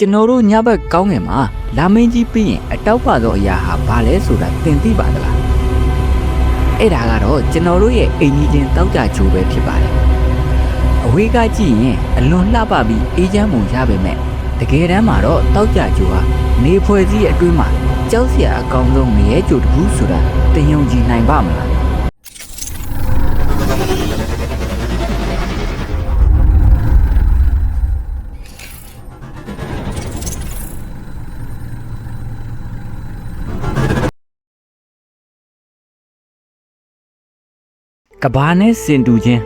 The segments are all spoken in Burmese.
ကျွန်တော်တို့ညဘက်ကောင်းငင်မှာလာမင်းကြီးပြီးရင်အတောက်ပါသောအရာဟာဘာလဲဆိုတာသင်သိပါသလားအဲ့ဒါကတော့ကျွန်တော်တို့ရဲ့အိမ်ကြီးချင်းတောက်ကြချိုးပဲဖြစ်ပါတယ်အဝေးကကြည့်ရင်အလွန်လှပပြီးအေးချမ်းမှုရပေမဲ့တကယ်တမ်းမှာတော့တောက်ကြချိုးဟာနေဖွဲ့စည်းအတွင်းမှာကြောက်စရာအကောင်းဆုံးငရဲကြိုတစ်ခုဆိုတာသင်ယုံကြည်နိုင်ပါမလားကဘာနဲ့စင်တူချင်း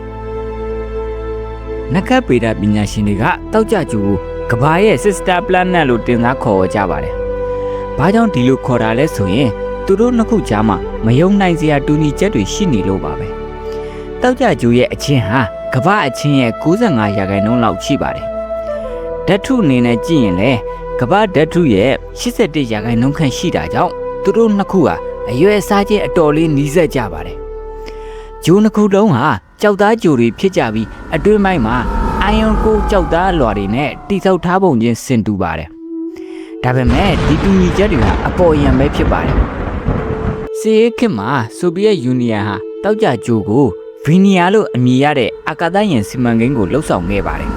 နက္ခပေဒပညာရှင်တွေကတောက်ကြကျူကိုကဘာရဲ့ sister planet လို့တင်စားခေါ်ကြပါတယ်။ဘာကြောင့်ဒီလိုခေါ်တာလဲဆိုရင်သူတို့နှစ်ခုကြားမှာမယုံနိုင်စရာတူညီချက်တွေရှိနေလို့ပါပဲ။တောက်ကြကျူရဲ့အချင်းဟာကဘာအချင်းရဲ့95%လောက်ရှိပါတယ်။ဓာတ်ထုအနေနဲ့ကြည့်ရင်လည်းကဘာဓာတ်ထုရဲ့81%ခန့်ရှိတာကြောင့်သူတို့နှစ်ခုဟာအရွယ်အစားချင်းအတော်လေးနီးစပ်ကြပါတယ်။ဂျိုးနှစ်ခုလုံးဟာကြောက်သားဂျိုတွေဖြစ်ကြပြီးအတွင်းပိုင်းမှာအိုင်ယွန်ကိုကြောက်သားလွှာတွေနဲ့တိဆောက်ထားပုံချင်းဆင်တူပါတယ်။ဒါပေမဲ့ဒီတူညီချက်တွေဟာအပေါ်ယံပဲဖြစ်ပါတယ်။စီအေးခေတ်မှာဆိုဗီယက်ယူနီယံဟာတောက်ကြဂျိုကိုဗီနီယာလို့အမည်ရတဲ့အာကာသယာဉ်စီမံကိန်းကိုလှုပ်ဆောင်ခဲ့ပါတယ်။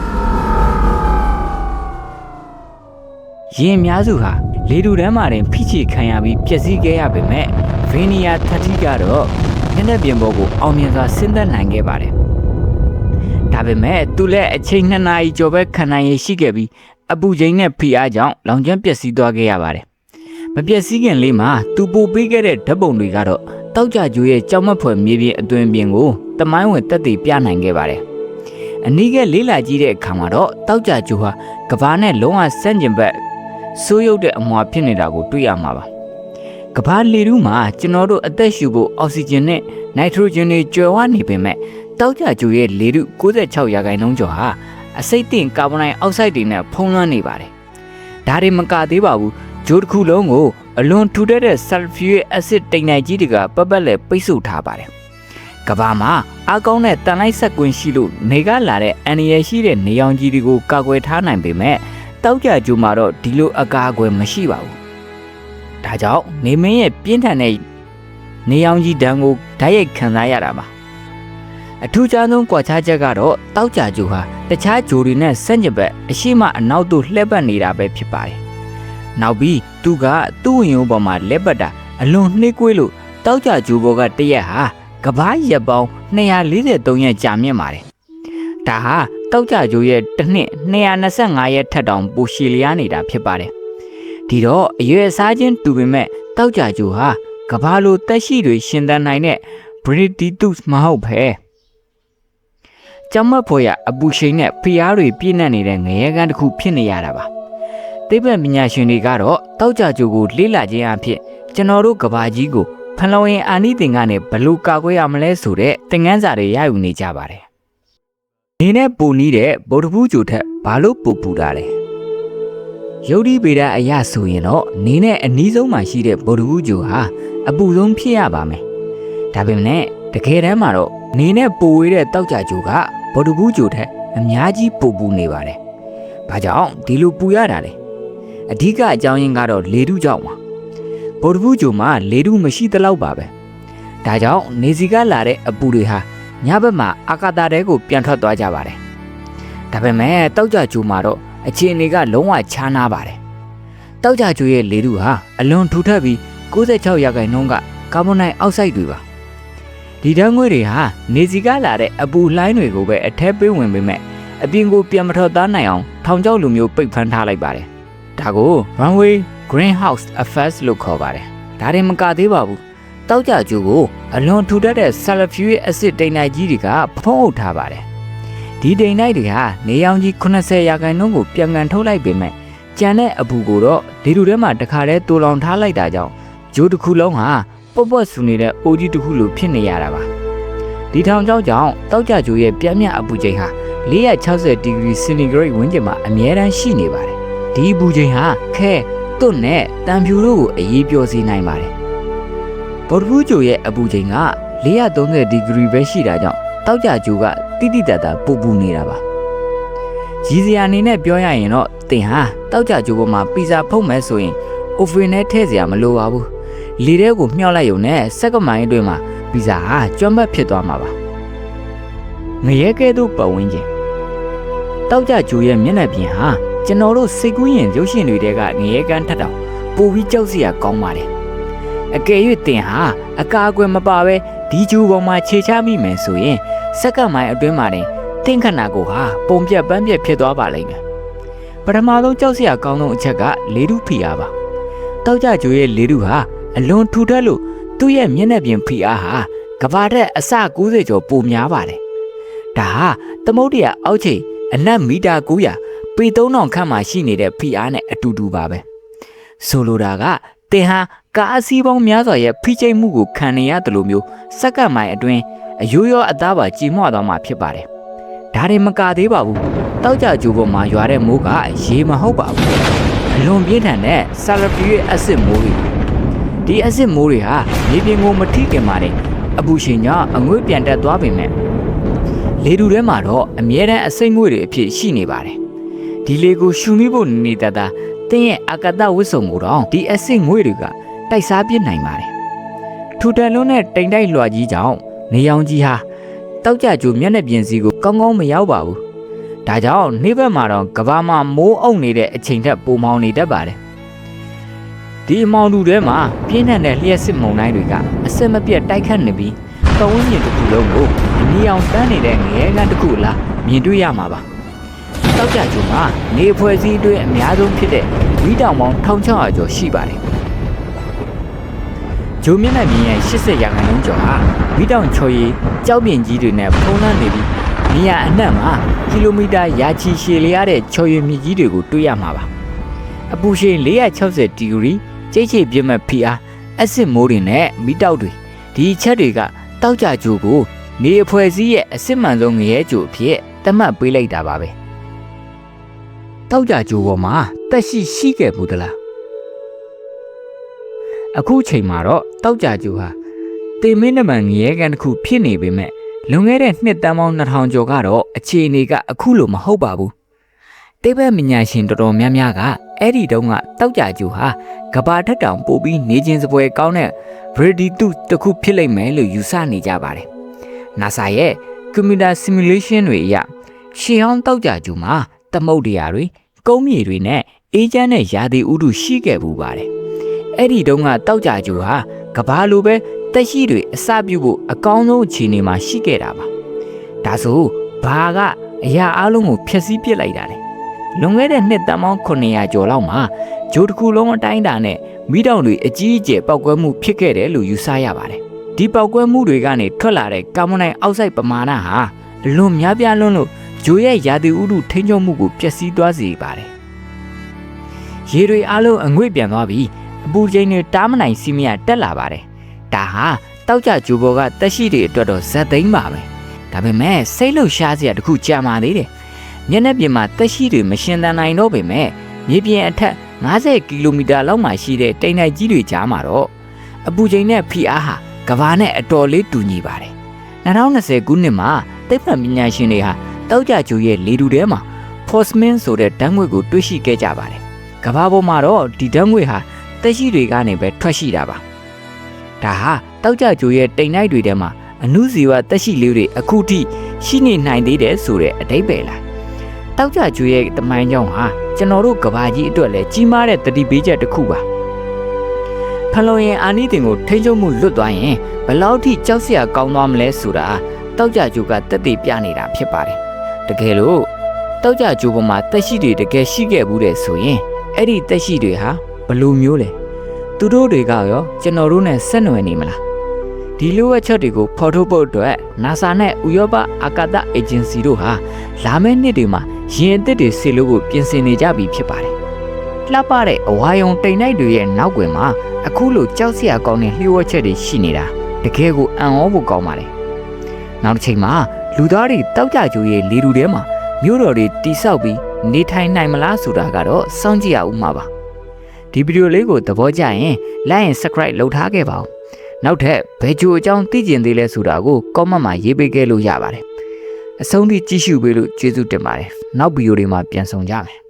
ယင်းအများစုဟာလေတူတန်းမှာတင်ဖိချေခံရပြီးပျက်စီးခဲ့ရပေမဲ့ဗီနီယာ30ကတော့မျက်နှာပြင်ပေါ်ကိုအောင်မြင်စွာဆင်းသက်နိုင်ခဲ့ပါတယ်။ဒါပေမဲ့သူလည်းအချိန်2နာရီကျော်ပဲခံနိုင်ရရှိခဲ့ပြီးအပူချိန်နဲ့ဖိအားကြောင့်လောင်ကျွမ်းပျက်စီးသွားခဲ့ရပါတယ်။မပျက်စီးခင်လေးမှာသူပို့ပေးခဲ့တဲ့ဓာတ်ပုံတွေကတော့တောက်ကြကျိုးရဲ့ကြောက်မက်ဖွယ်မြေပြင်အတွင်ပြင်ကိုတမိုင်းဝင်တက်တည်ပြနိုင်ခဲ့ပါတယ်။အနည်းငယ်လေးလာကြည့်တဲ့အခါမှာတော့တောက်ကြကျိုးဟာကဘာနဲ့လုံးဝဆန့်ကျင်ဘက်ဆိုးရုပ်တဲ့အမွှာဖြစ်နေတာကိုတွေ့ရမှာပါ။ကဘာလေထုမှာကျွန်တော်တို့အသက်ရှူဖို့အောက်ဆီဂျင်နဲ့နိုက်ထရိုဂျင်တွေကျွယ်ဝနေပေမဲ့တောက်ကြကျိုးရဲ့လေထု96%ကျော်ဟာအဆိပ်သင့်ကာဗွန်ဒိုင်အောက်ဆိုက်တွေနဲ့ဖုံးလွှမ်းနေပါတယ်။ဒါတွေမကသေးပါဘူး။ဂျိုးတစ်ခုလုံးကိုအလွန်ထူထပ်တဲ့ဆာလ်ဖျူရစ်အက်ဆစ်တိမ်နိုင်ကြီးတွေကပတ်ပတ်လဲပိတ်ဆို့ထားပါတယ်။ကဘာမှာအားကောင်းတဲ့တန်လိုက်ဆက်ကွင်းရှိလို့နေကလာတဲ့အန်ရယ်ရှိတဲ့နေရောင်ကြီးတွေကိုကာကွယ်ထားနိုင်ပေမဲ့တောက်ကြကျိုးမှာတော့ဒီလိုအကာအကွယ်မရှိပါဘူး။ဒါကြောင့်နေမင်းရဲ့ပြင်းထန်တဲ့နေရောင်ကြီးတန်းကိုဓာတ်ရိုက်ခံစားရတာပါအထူးခြားဆုံးကွာခြားချက်ကတော့တောက်ကြကျိုးဟာတခြားဂျိုတွေနဲ့ဆန့်ကျင်ဘက်အရှိမအနောက်သို့လှည့်ပတ်နေတာပဲဖြစ်ပါတယ်နောက်ပြီးသူကသူ့ဝင်ရိုးပေါ်မှာလက်ပတ်တာအလွန်နှေးကွေးလို့တောက်ကြကျိုးဘောကတရက်ဟာကဘာရက်ပေါင်း243ရက်ကြာမြင့်ပါတယ်ဒါဟာတောက်ကြကျိုးရဲ့တစ်နှစ်225ရက်ထက်တောင်ပိုရှည်လျားနေတာဖြစ်ပါတယ်ဒီတော့အရွယ်အစားချင်းတူပေမဲ့တောက်ကြကျိုးဟာကဘာလိုတက်ရှိတွေရှင်သန်နိုင်တဲ့ Brititus မဟုတ်ပဲကျောင်းမဖော်ရအပူရှိန်နဲ့ဖျားတွေပြည့်နှက်နေတဲ့ငရဲကန်းတစ်ခုဖြစ်နေရတာပါသိပ္ပံပညာရှင်တွေကတော့တောက်ကြကျိုးကိုလေ့လာခြင်းအဖြစ်ကျွန်တော်တို့ကဘာကြီးကိုဖန်လုံရင်အာနိသင်ကနေဘလို့ကာကွယ်ရမလဲဆိုတဲ့သင်ခန်းစာတွေရယူနေကြပါတယ်နေနဲ့ပူနီးတဲ့ဗုဒ္ဓဘူးကျိုထက်ဘာလို့ပူပူတာလဲယုတ်ဒီဗေဒအရာဆိုရင်တော့နေနဲ့အနီးဆုံးမှာရှိတဲ့ဗုဒ္ဓဘူးကျိုဟာအပူဆုံးဖြစ်ရပါမယ်ဒါပေမဲ့တကယ်တမ်းမှာတော့နေနဲ့ပူဝေးတဲ့တောက်ကြကျိုကဗုဒ္ဓဘူးကျိုထက်အများကြီးပူပူနေပါတယ်ဘာကြောင့်ဒီလိုပူရတာလဲအဓိကအကြောင်းရင်းကတော့လေထုကြောင့်ပါဗုဒ္ဓဘူးကျိုမှာလေထုမရှိသလောက်ပါပဲဒါကြောင့်နေစီကလာတဲ့အပူတွေဟာညဘက်မှာအာကာသထဲကိုပြန်ထွက်သွားကြပါတယ်ဒါပေမဲ့တောက်ကြကျိုမှာတော့အခြေအနေကလုံးဝခြားနားပါတယ်တောက်ကြကျိုရဲ့လေထုဟာအလွန်ထူထပ်ပြီး96%ကကာဗွန်ဒိုင်အောက်ဆိုက်တွေပါဒီဓာတ်ငွေ့တွေဟာနေစီကလာတဲ့အပူလှိုင်းတွေကိုပဲအထက်ပေးဝင်ပေမဲ့အပြင်ကိုပြန်မထွက်သားနိုင်အောင်ထောင်ချောက်လိုမျိုးပိတ်ဖမ်းထားလိုက်ပါတယ်ဒါကို runway greenhouse effect လို့ခေါ်ပါတယ်ဒါတွေမကသေးပါဘူးတောက်ကြကျိုးကိုအလွန်ထူထပ်တဲ့ sulfuric acid တိမ်နိုင်ကြီးတွေကဖုံးအုပ်ထားပါတယ်ဒီတိမ်နိုင်တွေဟာနေရောင်ကြီး90%ကိုပြန်ကန်ထုတ်လိုက်ပေမဲ့ကျန်တဲ့အပူကိုတော့ဒီလူထဲမှာတခါတည်းတူလောင်ထားလိုက်တာကြောင့်ဂျိုးတစ်ခုလုံးဟာပုတ်ပွတ်ဆူနေတဲ့အိုးကြီးတစ်ခုလိုဖြစ်နေရတာပါဒီထောင်ချောက်ကြောင့်တောက်ကြကျိုးရဲ့ပြင်းပြအပူချိန်ဟာ460ဒီဂရီစင်တီဂရိတ်ဝန်းကျင်မှာအမြဲတမ်းရှိနေပါတယ်ဒီအပူချိန်ဟာခဲတွတ်နဲ့တံဖြူတို့ကိုအေးပျော်စေနိုင်ပါတယ်ဗုဒ္ဓဘူးကျိုရဲ့အပူချိန်က430ဒီဂရီပဲရှိတာကြောင့်တောက်ကြကျိုးကတိတိတတ်တာပူပူနေတာပါရည်စရာအနေနဲ့ပြောရရင်တော့ တင်ဟာတောက်ကြကျိုးပေါ်မှာပီဇာဖုတ်မယ်ဆိုရင်အိုဗင်နဲ့ထည့်စရာမလိုပါဘူးလေထဲကိုမြှောက်လိုက်ရုံနဲ့စက္ကမိုင်အတွင်းမှာပီဇာဟာကျွမ်းမတ်ဖြစ်သွားမှာပါငရဲကဲသို့ပတ်ဝန်းကျင်တောက်ကြကျိုးရဲ့မျက်နှာပြင်ဟာကျွန်တော်တို့စိတ်ကူးရင်ရုပ်ရှင်တွေတဲကငရဲကန်းထက်တောင်ပိုပြီးကြောက်စရာကောင်းပါတယ်အကယ်၍တင်ဟာအကာအကွယ်မပါပဲဒီကျူပေါ်မှာခြေချမိမယ်ဆိုရင်စက္ကမိုင်အတွင်းမှာတင်ခဏကိုဟာပုံပြက်ပန်းပြက်ဖြစ်သွားပါလိမ့်မယ်ပထမဆုံးကြောက်စရာကောင်းဆုံးအချက်ကလေထုဖိအားပါတောက်ကြကျိုးရဲ့လေထုဟာအလွန်ထူထပ်လို့သူ့ရဲ့မျက်နှာပြင်ဖိအားဟာကဘာထက်အဆ90ကျော်ပိုများပါတယ်ဒါဟာသမုဒ္ဒရာအောက်ခြေအနက်မီတာ900ပေ3000ခန့်မှာရှိနေတဲ့ဖိအားနဲ့အတူတူပါပဲဆိုလိုတာကတင်ဟာကားအစီးပေါင်းများစွာရဲ့ဖိချိတ်မှုကိုခံနေရတယ်လို့မျိုးစက္ကန့်မိုင်အတွင်းအယိုးရောအသားပါကြည်မွသွားမှာဖြစ်ပါတယ်ဒါတွေမကသေးပါဘူးတောက်ကြကျိုးပေါ်မှာရွာတဲ့မိုးကရေမဟုတ်ပါဘူးအလွန်ပြင်းထန်တဲ့ဆာလဖျူရစ်အက်ဆစ်မိုးတွေဒီအက်ဆစ်မိုးတွေဟာမြေပြင်ကိုမထိခင်ပါနဲ့အပူရှင်ကြောင့်အငွေ့ပြန်တက်သွားပေမဲ့လေတူထဲမှာတော့အမြဲတမ်းအစိမ့်ငွေ့တွေအဖြစ်ရှိနေပါတယ်ဒီလေကိုရှူမိဖို့နေတတ်တာတင်းရဲ့အာကာသဝစ်စုံမှုတော့ဒီအက်ဆစ်ငွေ့တွေကတိုက်စားပြစ်နိုင်ပါတယ်ထူတန်လုံးနဲ့တိမ်တိုက်လွှာကြီးကြောင့်နေရောင်ကြီးဟာတောက်ကြကျိုးမျက်နှာပြင်စီကိုကောင်းကောင်းမရောက်ပါဘူးဒါကြောင့်နေ့ဘက်မှာတော့ကဘာမှာမိုးအုပ်နေတဲ့အချိန်ထက်ပိုမောင်နေတတ်ပါတယ်ဒီအမောင်တူထဲမှာပြင်းထန်တဲ့လျှက်စစ်မုန်တိုင်းတွေကအဆက်မပြတ်တိုက်ခတ်နေပြီးပတ်ဝန်းကျင်တစ်ခုလုံးကိုနေအောင်တန်းနေတဲ့ငရဲကန်းတစ်ခုလားမြင်တွေ့ရမှာပါတောက်ကြကျိုးမှာနေဖွဲ့စည်းအတွင်းအများဆုံးဖြစ်တဲ့ဝီတောင်ပေါင်း1600ကျော်ရှိပါတယ်ဂျိုမျက်နှာပြင်ရဲ့80ရာခိုင်နှုန်းကျော်ဟာဝီတောင်ချော်ရည်ကြောက်ပြင်ကြီးတွေနဲ့ဖုံးလွှမ်းနေပြီးနေရာအနှံ့မှာကီလိုမီတာရာချီရှည်လျားတဲ့ချော်ရည်မြစ်ကြီးတွေကိုတွေ့ရမှာပါအပူရှိန်460ဒီဂရီကျိတ်ချေပြတ်မဲ့ဖိအားအက်ဆစ်မိုးတွေနဲ့မီတောက်တွေဒီချက်တွေကတောက်ကြကျိုးကိုနေအဖွဲစည်းရဲ့အစစ်မှန်ဆုံးငရဲကျိုးအဖြစ်သတ်မှတ်ပေးလိုက်တာပါပဲတောက်ကြကျိုးပေါ်မှာတက်ရှိခဲ့ဘူးသလားအခုချိန်မှာတော့တောက်ကြကျိုးဟာတေမင်းနမန်ငရဲကန်တစ်ခုဖြစ်နေပေမဲ့လွန်ခဲ့တဲ့နှစ်တန်းပေါင်း2000ကျော်ကတော့အခြေအနေကအခုလိုမဟုတ်ပါဘူးတိဘက်မညာရှင်တော်တော်များများကအဲ့ဒီတုန်းကတောက်ကြကျိုးဟာကဘာထက်တောင်ပိုပြီးနေချင်းစပွဲကောင်းတဲ့ Brady တစ်ခုဖြစ်လိမ့်မယ်လို့ယူဆနေကြပါတယ် NASA ရဲ့ Computer Simulation တွေအရရှေးဟောင်းတောက်ကြကျိုးမှာသမုဒ္ဒရာတွေကုန်းမြေတွေနဲ့အေးချမ်းတဲ့ရာသီဥတုရှိခဲ့ပူပါတယ်အဲ့ဒီတုန်းကတောက်ကြကျိုးဟာကဘာလိုပဲတက်ရှိတွေအစပြုဖို့အကောင်းဆုံးအခြေအနေမှာရှိခဲ့တာပါဒါဆိုဘာကအရာအလုံးကိုဖျက်ဆီးပစ်လိုက်တာလေလွန်ခဲ့တဲ့နှစ်တန်းပေါင်း900ကျော်လောက်မှာဂျိုးတစ်ခုလုံးအတိုင်းအတာနဲ့မိတောင်တွေအကြီးအကျယ်ပောက်ကွဲမှုဖြစ်ခဲ့တယ်လို့ယူဆရပါတယ်ဒီပောက်ကွဲမှုတွေကနေထွက်လာတဲ့ကာဗွန်ဒိုင်အောက်ဆိုက်ပမာဏဟာအလွန်များပြားလွန်းလို့ဂျိုးရဲ့ရာသီဥတုထိန်းချုပ်မှုကိုပျက်စီးသွားစေပါတယ်ရေတွေအလုံးအငွေ့ပြန်သွားပြီးအပူချိန်တွေတားမနိုင်စီမရတက်လာပါတယ်ဒါဟာတောက်ကြကျိုးဘောကတက်ရှိတွေအတွက်တော့ဇက်သိမ်းပါပဲဒါပေမဲ့စိတ်လှုပ်ရှားစရာတခုကြာမာသေးတယ်မျက်နှာပြင်မှာတက်ရှိတွေမရှင်သန်နိုင်တော့ပေမဲ့မြေပြင်အထက်50ကီလိုမီတာလောက်မှရှိတဲ့တိမ်တိုက်ကြီးတွေကြားမှာတော့အပူချိန်နဲ့ဖိအားဟာကဘာနဲ့အတော်လေးတူညီပါတယ်2020ခုနှစ်မှာသိပ္ပံပညာရှင်တွေဟာတောက်ကြကျိုးရဲ့လေထုထဲမှာ Phosmin ဆိုတဲ့ဓာတ်ငွေ့ကိုတွေ့ရှိခဲ့ကြပါတယ်ကဘာပေါ်မှာတော့ဒီဓာတ်ငွေ့ဟာတက်ရှိတွေကနေပဲထွက်ရှိတာပါဒါဟာတောက်ကြကျိုးရဲ့တိမ်တိုက်တွေထဲမှာအနုဇီဝတက်ရှိလေးတွေအခုထိရှိနေနိုင်သေးတယ်ဆိုတဲ့အဓိပ္ပာယ်လားတောက်ကြကျိုးရဲ့တမိုင်းကြောင်းဟာကျွန်တော်တို့ကဘာကြီးအတွက်လည်းကြီးမားတဲ့တတိပေးချက်တစ်ခုပါဖလွန်ရင်အာနိသင်ကိုထိန်းချုပ်မှုလွတ်သွားရင်ဘယ်လောက်ထိကြောက်စရာကောင်းသွားမလဲဆိုတာတောက်ကြကျိုးကတက်တည်ပြနေတာဖြစ်ပါတယ်တကယ်လို့တောက်ကြကျိုးပေါ်မှာတက်ရှိတွေတကယ်ရှိခဲ့ဘူးတဲ့ဆိုရင်အဲ့ဒီတက်ရှိတွေဟာဘယ်လိုမျိုးလဲသူတို့တွေကရောကျွန်တော်တို့နဲ့ဆက်နွယ်နေမလားဒီလိုအချက်တွေကိုဖော်ထုတ်ဖို့အတွက် NASA နဲ့ဥရောပအာကာသအေဂျင်စီတို့ဟာလာမယ့်နှစ်တွေမှာရင်အသစ်တွေဆေလို့ကိုပြင်ဆင်နေကြပြီဖြစ်ပါတယ်လှပတဲ့အဝါယုံတိမ်တိုက်တွေရဲ့နောက်ွယ်မှာအခုလိုကြောက်စရာကောင်းတဲ့လျှို့ဝှက်ချက်တွေရှိနေတာတကယ်ကိုအံ့ဩဖို့ကောင်းပါတယ်နောက်တစ်ချိန်မှာလူသားတွေတောက်ကြကျိုးရဲ့လေထုထဲမှာမြို့တော်တွေတိဆောက်ပြီးနေထိုင်နိုင်မလားဆိုတာကတော့စောင့်ကြည့်ရဦးမှာပါဒီဗီဒီယိုလေးကိုသဘောကျရင် like and subscribe လုပ်ထားခဲ့ပါဦးနောက်ထပ်ဘယ်ဂျိုအကြောင်းသိကျင်သေးလဲဆိုတာကို comment မှာရေးပေးခဲ့လို့ရပါတယ်အဆုံးထိကြည့်ရှုပေးလို့ကျေးဇူးတင်ပါတယ်နောက်ဗီဒီယိုတွေမှာပြန်ဆောင်ကြမယ်